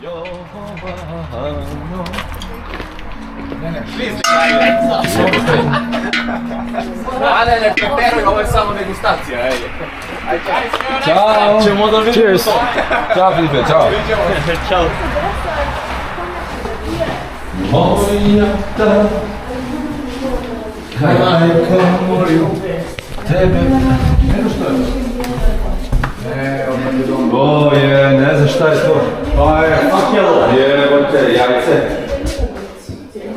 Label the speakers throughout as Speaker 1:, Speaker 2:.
Speaker 1: Ne, preteruj, ovo je samo degustacija, ajde.
Speaker 2: Ćao!
Speaker 1: Ćemo da vidimo
Speaker 2: Cheers!
Speaker 1: to.
Speaker 2: Ćao Filipe, čao!
Speaker 1: Ćao.
Speaker 2: Moja ta, majka moju, tebe... Evo što je? O je, ne znam šta je to. Pa je, fakelo. Jebote, jajce.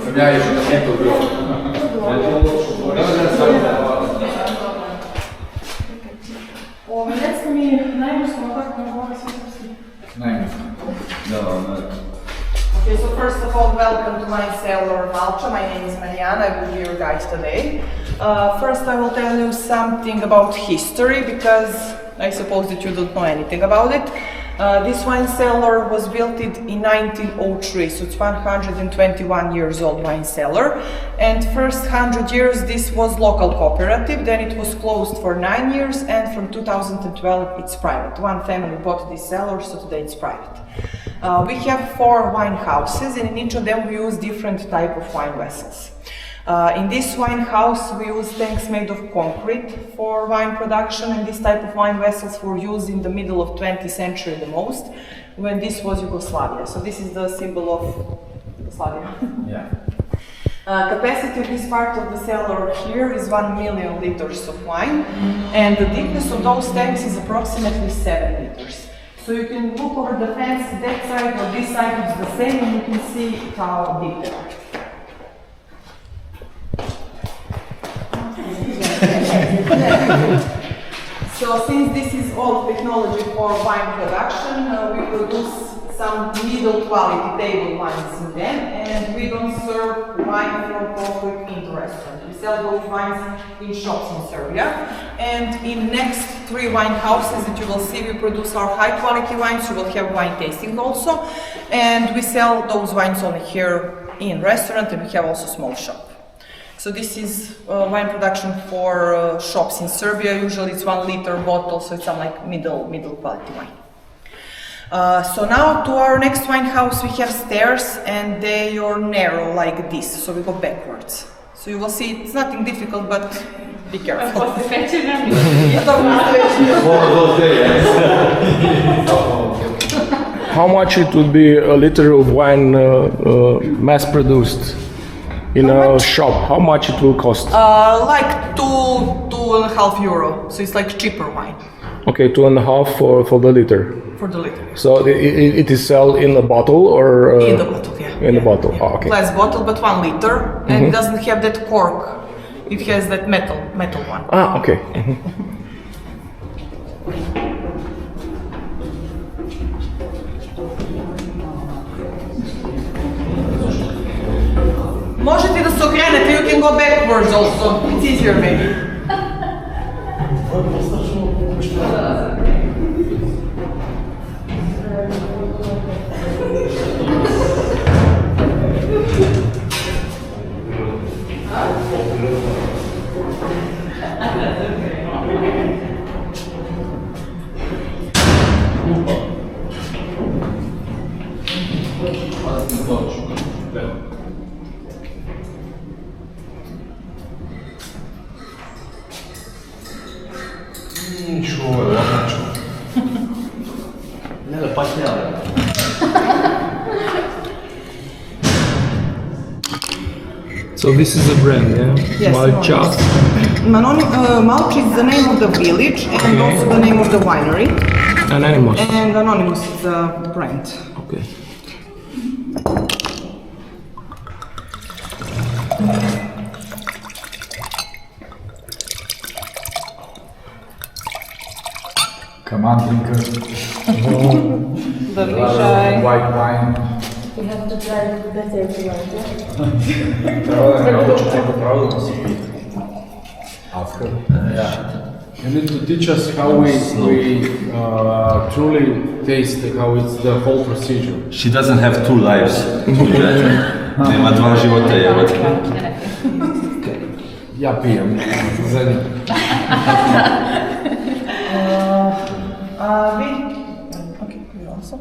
Speaker 2: Sam ja išao da nije to bilo.
Speaker 3: Recite mi najmurskom, tako na govori svjetlosti.
Speaker 2: Najmurskom. Da,
Speaker 3: Okay, so first of all, welcome to my cellar Malča. My name is Marijana, I will be your guide today. First I will tell you something about history, because I suppose that you don't know anything about it. This wine cellar was built in 1903, so it's 121 years old wine cellar. And first 100 years this was local cooperative, then it was closed for 9 years, and from 2012 it's private. One family bought this cellar, so today it's private. We have 4 wine houses, and in each of them we use different type of wine vessels. In this wine house we use tanks made of concrete for wine production, and this type of wine vessels were used in the middle of 20th century the most, when this was Yugoslavia. So this is the symbol of Yugoslavia.
Speaker 2: Yeah.
Speaker 3: Capacity of this part of the cellar here is 1 million liters of wine, and the thickness of those tanks is approximately 7 liters. So you can look over the fence, that side or this side is the same, and you can see how big they are. So since this is all technology for wine production, we produce some middle quality table wines in them, and we don't serve wine from concrete in the restaurant. We sell those wines in shops in Serbia. And in next 3 wine houses that you will see, we produce our high quality wines. You will have wine tasting also. And we sell those wines only here in restaurant, and we have also small shop. So this is wine production for shops in Serbia. Usually it's 1 liter bottle, so it's some like middle quality wine. So now to our next wine house we have stairs, and they are narrow like this, so we go backwards. So you will see it's nothing difficult, but be careful.
Speaker 4: How much it would be a liter of wine mass produced in a shop? How much it will cost?
Speaker 3: Like 2.5 euro, so it's like cheaper wine.
Speaker 4: Okay, 2.5 for the liter.
Speaker 3: For the liter.
Speaker 4: So it is sold in a bottle or?
Speaker 3: In the bottle, yeah.
Speaker 4: In the bottle,
Speaker 3: yeah.
Speaker 4: Oh, okay.
Speaker 3: Glass bottle, but 1 liter, and it doesn't have that cork. It has that metal one.
Speaker 4: Ah, okay.
Speaker 3: Možete da se okrenete, you can go backwards also. It's easier maybe.
Speaker 4: So this is a brand, yeah?
Speaker 3: Yes,
Speaker 4: Malča.
Speaker 3: Malča is the name of the village and also the name of the winery.
Speaker 4: Anonymous.
Speaker 3: And Anonymous is the brand.
Speaker 4: Okay.
Speaker 2: Come on, drinkers. White wine.
Speaker 5: You have to try it better if you want
Speaker 6: You need to teach us how we truly taste, how it's the whole procedure.
Speaker 2: She doesn't have 2 lives. Nema 2 života, jebote.
Speaker 6: Ja pijem.
Speaker 3: Okay, you also.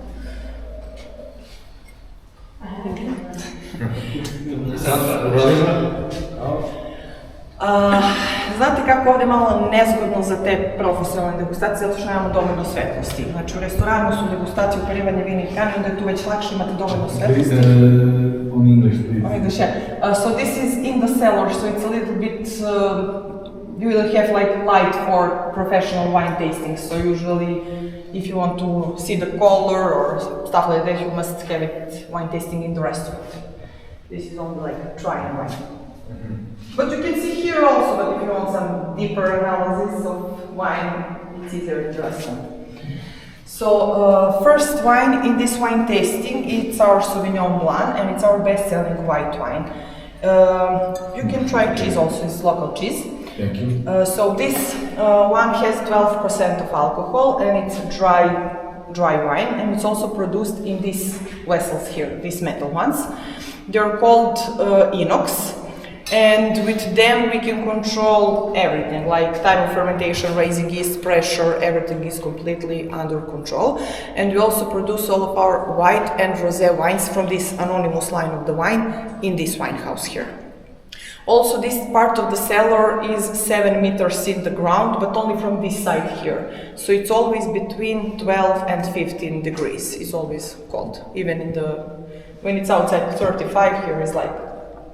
Speaker 3: Znate kako ovdje malo nezgodno za te profesionalne degustacije, zato što nemamo dovoljno svetlosti. Znači u restoranu su degustacije uparivanje vina i hrane, onda je tu već lakše imati dovoljno svetlosti.
Speaker 2: On English, please.
Speaker 3: On English, yeah. So this is in the cellar, so it's a little bit, you will have like light for professional wine tasting. So usually, if you want to see the color or stuff like that, you must have it wine tasting in the restaurant. This is only like a trying wine. But you can see here also, but if you want some deeper analysis of wine, it's easier in the restaurant. So, first wine in this wine tasting, it's our Sauvignon Blanc, and it's our best-selling white wine. You can try cheese also, it's local cheese.
Speaker 6: Thank you.
Speaker 3: So this one has 12% of alcohol, and it's a dry wine, and it's also produced in these vessels here, these metal ones. They're called inox. And with them we can control everything, like time of fermentation, raising yeast, pressure, everything is completely under control. And we also produce all of our white and rosé wines from this anonymous line of the wine in this wine house here. Also, this part of the cellar is 7 meters in the ground, but only from this side here. So it's always between 12 and 15 degrees. It's always cold, even in when it's outside 35, here is like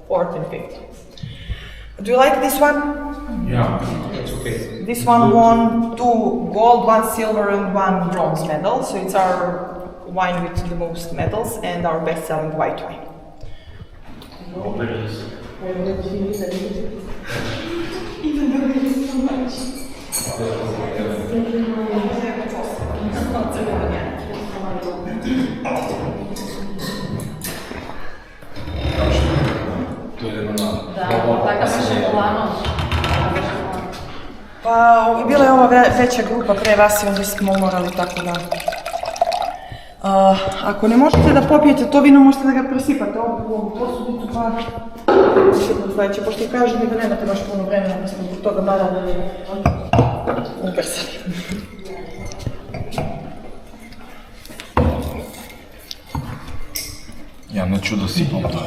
Speaker 3: 14, 15. Do you like this one?
Speaker 6: Yeah, it's okay.
Speaker 3: This one won 2 gold, 1 silver and 1 bronze medal. So it's our wine with the most medals and our best-selling white wine. Even though it is so much. Pa, bila je ova veća grupa pre vas i onda smo morali tako da... Ako ne možete da popijete to vino, možete da ga presipate ovu posudicu pa... Znači, pošto i kažu mi da nemate baš puno vremena, pa smo zbog toga malo ubrzali.
Speaker 2: Ja neću da sipam to.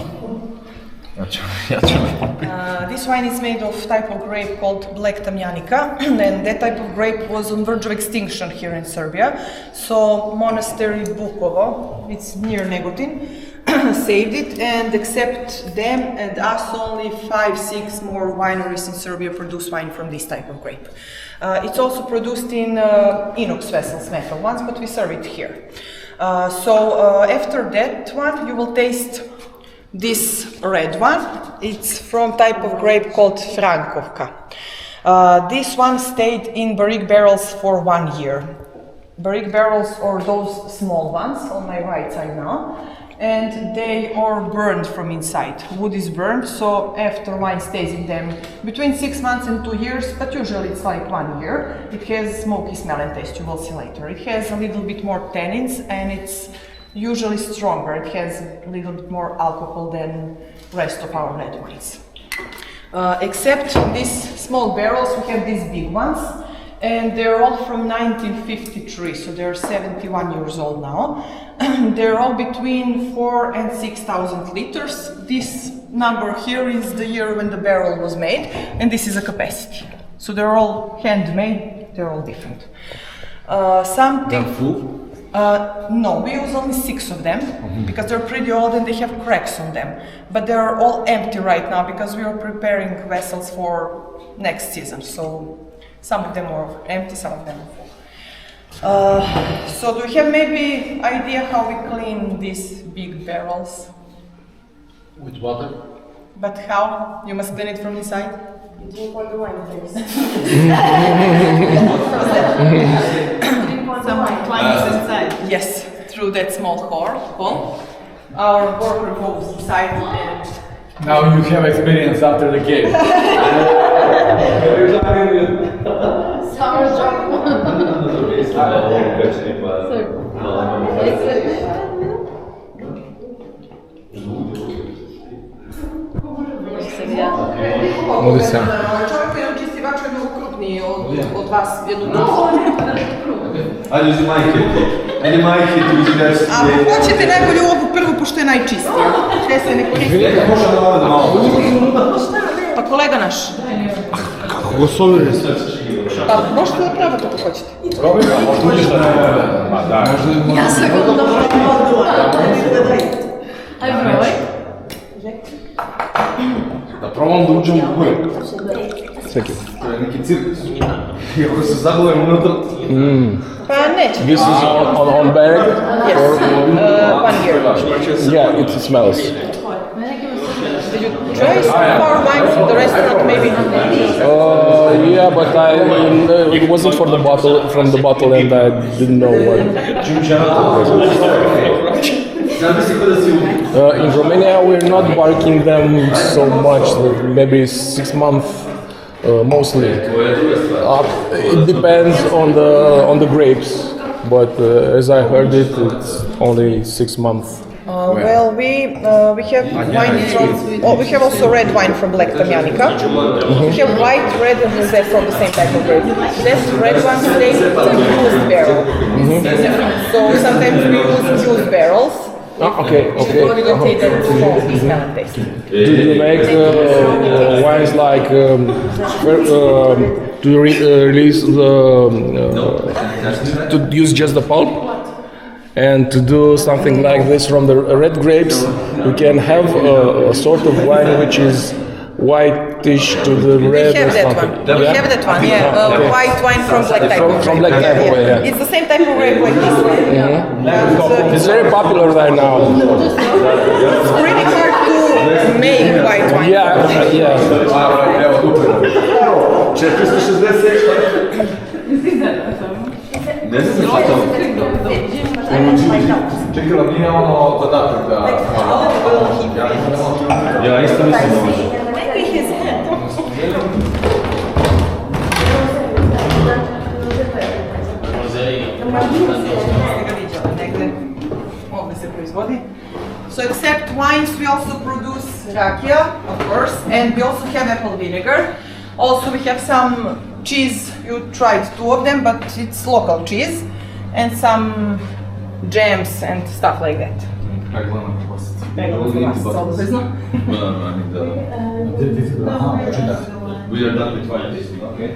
Speaker 3: This wine is made of type of grape called Black Tamjanika, and that type of grape was on verge of extinction here in Serbia. So monastery Bukovo, it's near Negotin, saved it, and except them and us, only 5-6 more wineries in Serbia produce wine from this type of grape. It's also produced in inox vessels, metal ones, but we serve it here. After that one, you will taste this red one. It's from type of grape called Frankovka. This one stayed in barrique barrels for 1 year. Barrique barrels are those small ones on my right side now, and they are burned from inside. Wood is burned, so after wine stays in them between 6 months and 2 years, but usually it's like 1 year. It has smoky smell and taste, you will see later. It has a little bit more tannins, and it's usually stronger. It has a little bit more alcohol than rest of our red wines. Except these small barrels, we have these big ones, and they're all from 1953, so they're 71 years old now. They're all between 4,000 and 6,000 liters. This number here is the year when the barrel was made, and this is a capacity. So they're all handmade, they're all different.
Speaker 6: They're full?
Speaker 3: No, we use only 6 of them because they're pretty old and they have cracks on them. But they're all empty right now because we are preparing vessels for next season. So some of them are empty, some of them are full. So do you have maybe idea how we clean these big barrels?
Speaker 6: With water?
Speaker 3: But how? You must clean it from inside?
Speaker 5: You drink all the wine first.
Speaker 3: Some climbs inside. Yes, through that small hole. Our worker goes inside and...
Speaker 2: Now you have experience after the game.
Speaker 5: Summer job.
Speaker 3: Čovjek koji je čisti vačan je okrupniji od od vas jednu dozu.
Speaker 2: Ajde, uzi majke ti. Ajde majke ti, uzi nešto.
Speaker 3: Ako hoćete najbolje ovu prvu, pošto je najčistija. Te se ne koristi.
Speaker 2: Može da ovo da malo.
Speaker 3: Pa kolega naš.
Speaker 2: Kako go sobi resi?
Speaker 3: Pa možete da probate ako hoćete.
Speaker 2: Probajte, a možda uđeš da ne... Ma da.
Speaker 5: Ja sam ga dobro. Aj broj.
Speaker 2: Da probam da uđem u koje. To je neki cirkus. I ako se zagledam unutra...
Speaker 3: Pa neće.
Speaker 4: This is on bag?
Speaker 3: Yes. 1 year.
Speaker 4: Yeah, it smells.
Speaker 3: Did you try some more wine from the restaurant maybe?
Speaker 4: Yeah, but it wasn't for the bottle, from the bottle, and I didn't know what. In Romania, we're not barking them so much, maybe 6 months mostly. It depends on the grapes, but as I heard it, it's only 6 months.
Speaker 3: Well, we have wine from. Oh, we have also red wine from Black Tamjanica. We have white, red, and rosé from the same type of grape. This red one stays in used barrel. So sometimes we use used barrels.
Speaker 4: Okay. Do you make wines like? Do you release to use just the pulp? And to do something like this from the red grapes, you can have a sort of wine which is whitish to the red
Speaker 3: We have
Speaker 4: or
Speaker 3: that
Speaker 4: something.
Speaker 3: one. We have that one, yeah.
Speaker 4: Okay.
Speaker 3: White wine from Black type of
Speaker 4: From
Speaker 3: grape.
Speaker 4: Black type of grape, yeah.
Speaker 3: It's the same type of grape like this one. But,
Speaker 4: It's very popular right now.
Speaker 3: it's pretty hard to make white wine.
Speaker 4: Yeah.
Speaker 2: Evo, duplo. 460. Ne znam šta to. Čekala, nije ono zadatak da... Ja isto mislim da može.
Speaker 3: So except wines, we also produce rakia, of course, and we also have apple vinegar. Also we have some cheese, you tried 2 of them, but it's local cheese, and some jams and stuff like that.
Speaker 2: We are done with wine tasting, okay?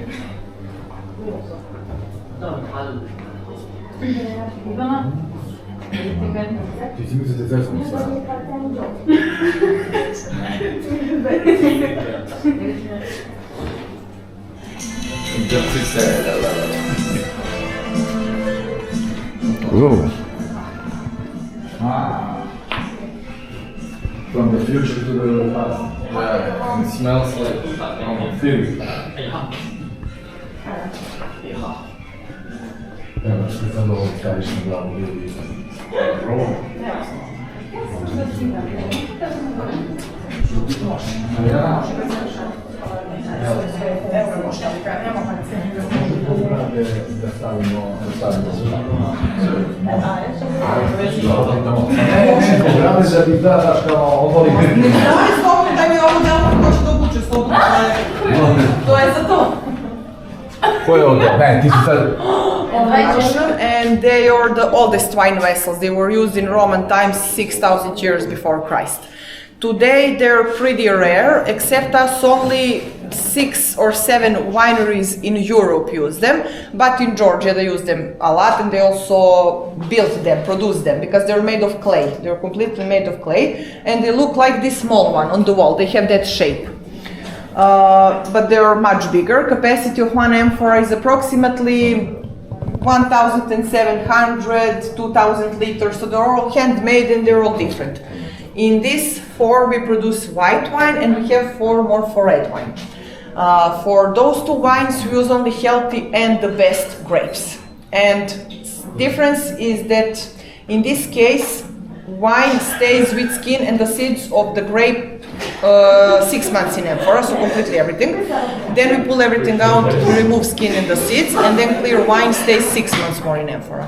Speaker 2: Ti si mislite zezom sada?
Speaker 4: Ooh.
Speaker 2: From the future to the past. Yeah, and it smells like film. Evo, što je sad ovo staviš na glavu ljudi. Probam. Da stavimo programe da bi daš kao oboli.
Speaker 3: Daj slobodno, daj mi ovo delo ko će da obuče slobodno. To je za to.
Speaker 2: Ko je ovdje? Ne, ti si sad...
Speaker 3: And they are the oldest wine vessels. They were used in Roman times 6,000 years before Christ. Today they're pretty rare, except us only 6 or 7 wineries in Europe use them, but in Georgia they use them a lot, and they also built them, produced them, because they're made of clay. They're completely made of clay, and they look like this small one on the wall. They have that shape. But they're much bigger. Capacity of one amphora is approximately 1,700, 2,000 liters, so they're all handmade and they're all different. In these 4 we produce white wine, and we have 4 more for red wine. For those 2 wines we use only healthy and the best grapes. And difference is that in this case wine stays with skin and the seeds of the grape 6 months in amphora, so completely everything. Then we pull everything out, we remove skin and the seeds, and then clear wine stays 6 months more in amphora.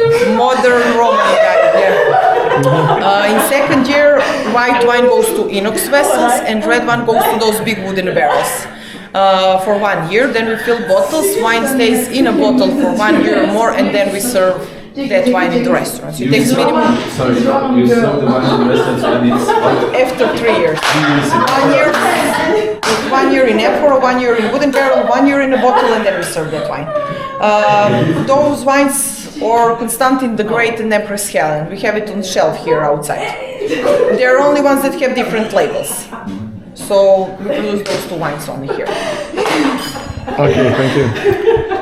Speaker 3: It's modern Roman guide there. In second year, white wine goes to inox vessels and red one goes to those big wooden barrels. for 1 year. Then we fill bottles. Wine stays in a bottle for 1 year or more, and then we serve that wine in the restaurants. It takes minimum
Speaker 2: Sorry, you serve the wine in the restaurants when it's
Speaker 3: after 3 years. 1 year, 1 year in amphora, 1 year in wooden barrel, 1 year in a bottle, and then we serve that wine. Those wines are Constantine the Great and Empress Helen. We have it on shelf here outside. They're only ones that have different labels. So we produce those two wines only here.
Speaker 4: Okay, thank you.